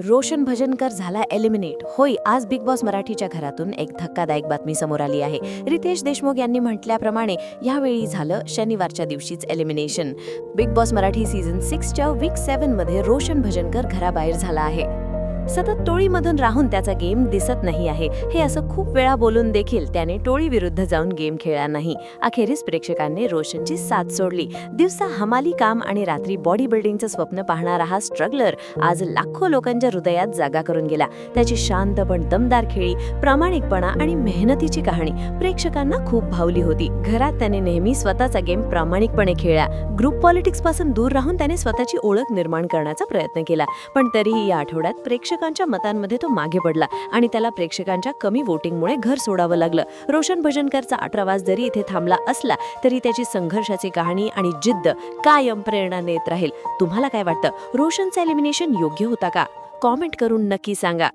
रोशन भजनकर झाला एलिमिनेट. होय, आज बिग बॉस मराठीच्या घरातून एक धक्कादायक बातमी समोर आली आहे. रितेश देशमुख यांनी म्हटल्याप्रमाणे यावेळी झालं शनिवारच्या दिवशीच elimination. Bigg Boss Marathi season 6च्या वीक 7 मध्ये रोशन भजनकर घराबाहेर झाला आहे. सतत टोळीमधून राहून त्याचा गेम दिसत नाही आहे, हे असं खूप वेळा बोलून देखील त्याने टोळीविरुद्ध जाऊन गेम खेळला नाही. अखेरीस प्रेक्षकांनी रोशनची साथ सोडली. दिवसा हमाली काम आणि रात्री बॉडी बिल्डिंगचं स्वप्न पाहणारा हा स्ट्रगलर आज लाखो लोकांच्या हृदयात जागा करून गेला. त्याची शांत पण दमदार खेळी, प्रामाणिकपणा आणि मेहनतीची कहाणी प्रेक्षकांना खूप भावली होती. घरात त्याने नेहमी स्वतःचा गेम प्रामाणिकपणे खेळला. ग्रुप पॉलिटिक्स पासून दूर राहून त्याने स्वतःची ओळख निर्माण करण्याचा प्रयत्न केला. पण तरीही या आठवड्यात प्रेक्षकांच्या मतांमध्ये तो मागे पडला आणि त्याला प्रेक्षकांच्या कमी वोटिंगमुळे घर सोडावं लागलं. रोशन भजनकरचा अट्रावास जरी इथे थांबला असला तरी त्याची संघर्षाची कहाणी आणि जिद्द कायम प्रेरणा देत राहील. तुम्हाला काय वाटतं? रोशनचं एलिमिनेशन योग्य होता का? कॉमेंट करून नक्की सांगा.